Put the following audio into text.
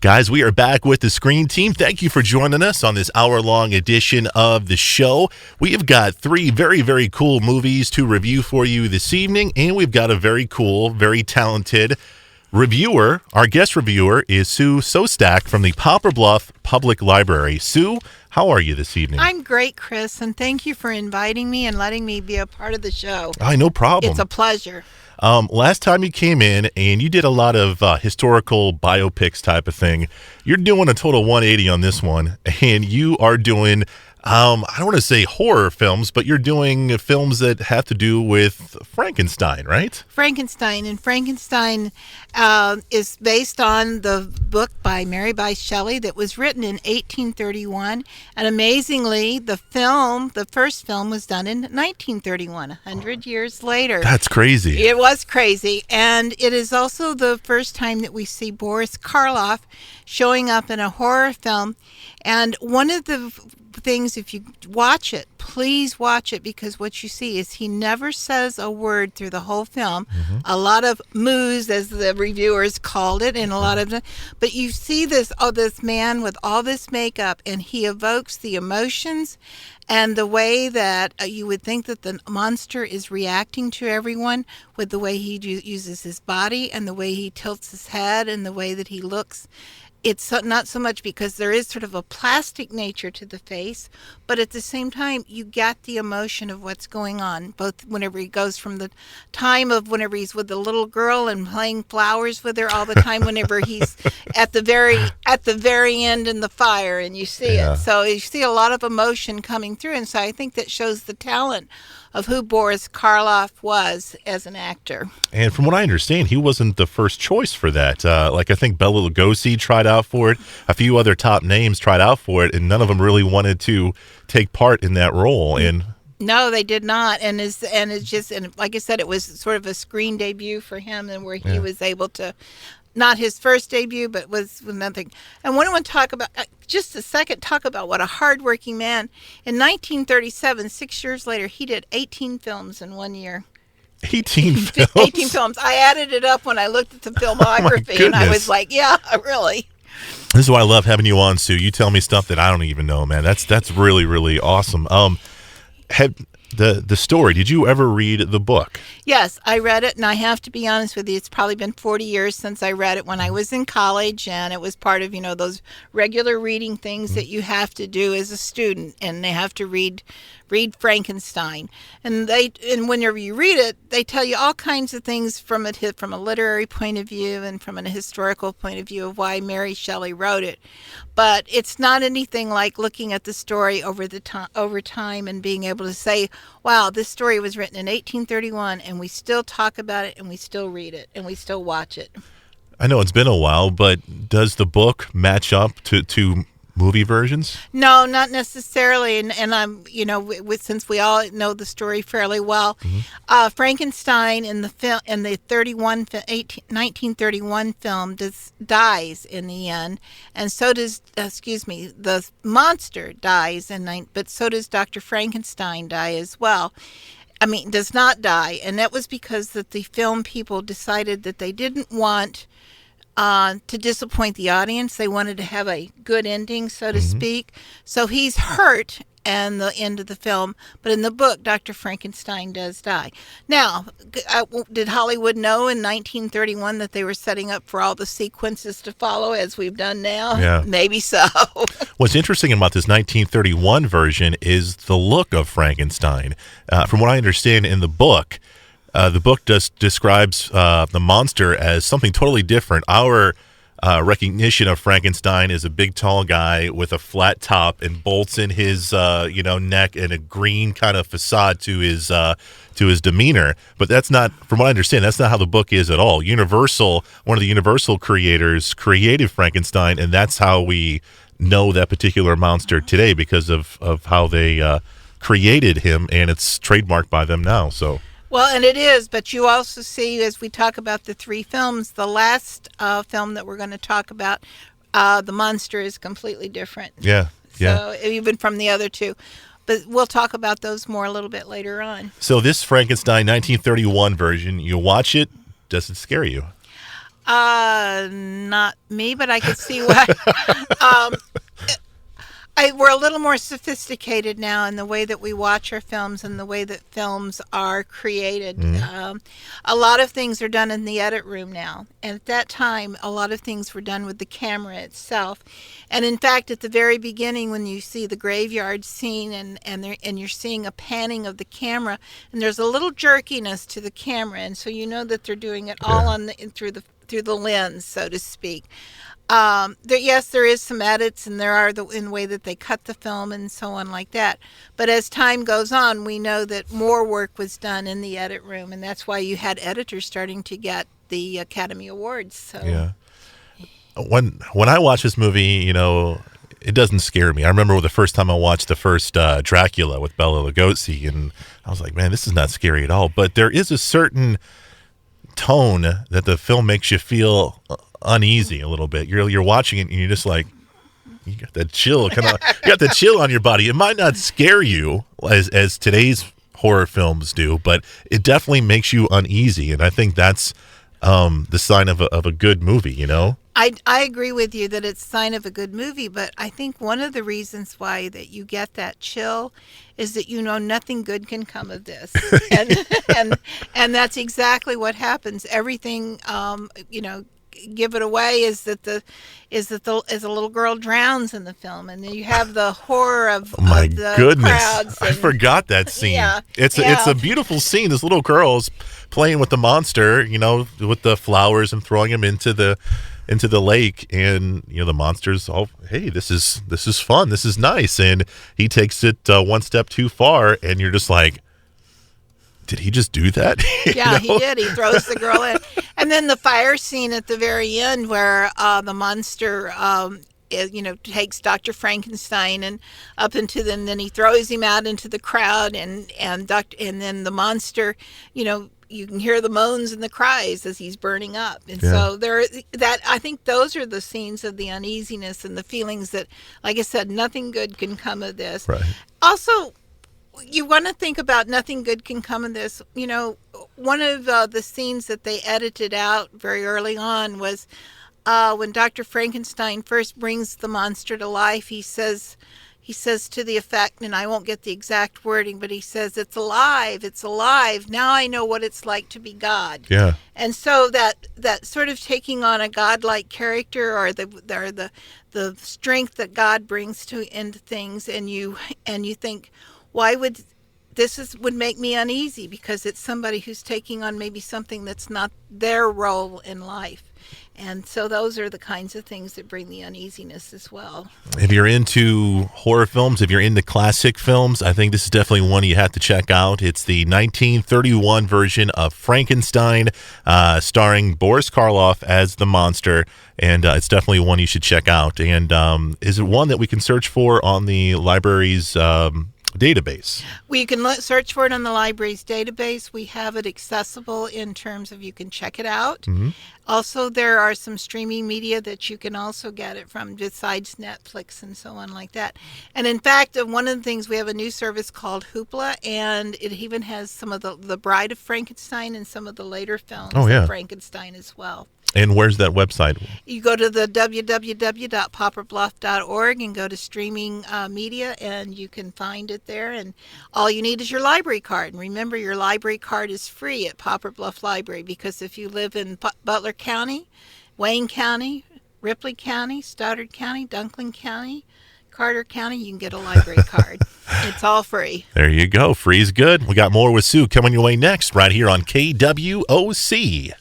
Guys, we are back with the Screen Team. Thank you for joining us on this hour-long edition of the show. We have got three very, very cool movies to review for you this evening, and we've got a very cool, very talented reviewer. Our guest reviewer is Sue Sostak from the Poplar Bluff Public Library. Sue, how are you this evening? I'm great, Chris, and thank you for inviting me and letting me be a part of the show. No problem. It's a pleasure. Last time you came in and you did a lot of historical biopics type of thing. You're doing a total 180 on this one, and you are doing, I don't want to say horror films, but you're doing films that have to do with Frankenstein, right? Frankenstein is based on the book by Mary Shelley that was written in 1831, and amazingly, the first film was done in 1931, 100 years later. That's crazy. It was crazy, and it is also the first time that we see Boris Karloff showing up in a horror film, and one of the things, if you watch it, please watch it, because what you see is he never says a word through the whole film. A lot of moos, as the reviewers called it, and a lot of but you see this man with all this makeup, and he evokes the emotions and the way that you would think that the monster is reacting to everyone, with the way he uses his body and the way he tilts his head and the way that he looks. It's not so much because there is sort of a plastic nature to the face, but at the same time, you get the emotion of what's going on, both whenever he goes from the time of whenever he's with the little girl and playing flowers with her all the time, whenever he's at the very end in the fire, and you see it. So you see a lot of emotion coming through, and so I think that shows the talent of who Boris Karloff was as an actor. And from what I understand, he wasn't the first choice for that. I think Bela Lugosi tried out for it. A few other top names tried out for it, and none of them really wanted to take part in that role. And no, they did not. And like I said, it was sort of a screen debut for him, and where he was able to. Not his first debut, but was nothing. And when I want to talk about, just a second, talk about what a hardworking man. In 1937, 6 years later, he did 18 films in 1 year. 18 films? 18 films. I added it up when I looked at the filmography, and I was like, yeah, really. This is why I love having you on, Sue. You tell me stuff that I don't even know, man. That's really, really awesome. The story, did you ever read the book? Yes, I read it, and I have to be honest with you, it's probably been 40 years since I read it when I was in college, and it was part of, those regular reading things that you have to do as a student, and they have to read Frankenstein. And whenever you read it, they tell you all kinds of things from a literary point of view and from a historical point of view of why Mary Shelley wrote it. But it's not anything like looking at the story over time and being able to say, wow, this story was written in 1831, and we still talk about it, and we still read it, and we still watch it. I know it's been a while, but does the book match up to movie versions? No, not necessarily. And I'm, since we all know the story fairly well, Frankenstein in the film, in the 1931 film, dies in the end, and so does, the monster dies, but so does Dr. Frankenstein die as well. Does not die, and that was because that the film people decided that they didn't want to disappoint the audience. They wanted to have a good ending, so to speak. So he's hurt in the end of the film, but in the book, Dr. Frankenstein does die. Now, did Hollywood know in 1931 that they were setting up for all the sequences to follow as we've done now? Yeah. Maybe so. What's interesting about this 1931 version is the look of Frankenstein. From what I understand in the book describes the monster as something totally different. Our recognition of Frankenstein is a big, tall guy with a flat top and bolts in his, neck, and a green kind of facade to his demeanor. But that's not, from what I understand, that's not how the book is at all. Universal, one of the Universal creators, created Frankenstein, and that's how we know that particular monster today, because of how they created him, and it's trademarked by them now. So. Well, and it is, but you also see, as we talk about the three films, the last film that we're going to talk about, the monster is completely different. Yeah. So even from the other two. But we'll talk about those more a little bit later on. So this Frankenstein 1931 version, you watch it, does it scare you? Not me, but I could see why. um, we're a little more sophisticated now in the way that we watch our films and the way that films are created. A lot of things are done in the edit room now. And at that time, a lot of things were done with the camera itself. And in fact, at the very beginning, when you see the graveyard scene and you're seeing a panning of the camera, and there's a little jerkiness to the camera, and so you know that they're doing it all through the lens, so to speak. Yes, there is some edits, and there are in the way that they cut the film and so on like that. But as time goes on, we know that more work was done in the edit room, and that's why you had editors starting to get the Academy Awards. So. Yeah. When I watch this movie, it doesn't scare me. I remember the first time I watched the first Dracula with Bela Lugosi, and I was like, man, this is not scary at all. But there is a certain tone that the film makes you feel uneasy a little bit. You're watching it and you're just like, you got that chill you got the chill on your body. It might not scare you as today's horror films do, but it definitely makes you uneasy, and I think that's the sign of a good movie. I agree with you that it's a sign of a good movie, but I think one of the reasons why that you get that chill is that nothing good can come of this, and that's exactly what happens. Everything, give it away is that the little girl drowns in the film, and then you have the horror of, my of the goodness, crowds. I forgot that scene. Yeah, it's a beautiful scene. This little girl's playing with the monster, with the flowers and throwing him into the lake, and the monster's all, hey, this is fun, this is nice, and he takes it one step too far, and you're just like, did he just do that? Yeah, he did. He throws the girl in. And then the fire scene at the very end where the monster, takes Dr. Frankenstein and and then he throws him out into the crowd, and then the monster, you can hear the moans and the cries as he's burning up. And so I think those are the scenes of the uneasiness and the feelings that, like I said, nothing good can come of this. Right. Also, you want to think about nothing good can come of this. One of the scenes that they edited out very early on was when Dr. Frankenstein first brings the monster to life. He says to the effect, and I won't get the exact wording, but he says, "It's alive, it's alive. Now I know what it's like to be God." Yeah. And so that sort of taking on a godlike character, or the strength that God brings into things, and you think, why would would make me uneasy, because it's somebody who's taking on maybe something that's not their role in life. And so those are the kinds of things that bring the uneasiness as well. If you're into horror films, if you're into classic films, I think this is definitely one you have to check out. It's the 1931 version of Frankenstein, starring Boris Karloff as the monster, and it's definitely one you should check out. And is it one that we can search for on the library's database? We can search for it on the library's database. We have it accessible in terms of you can check it out. Mm-hmm. Also, there are some streaming media that you can also get it from besides Netflix and so on like that. And in fact, one of the things, we have a new service called Hoopla, and it even has some of the Bride of Frankenstein and some of the later films of Frankenstein as well. And where's that website? You go to the www.popperbluff.org and go to streaming media, and you can find it there. And all you need is your library card. And remember, your library card is free at Poplar Bluff Library, because if you live in Butler County, Wayne County, Ripley County, Stoddard County, Dunklin County, Carter County, you can get a library card. It's all free. There you go. Free's good. We got more with Sue coming your way next, right here on KWOC.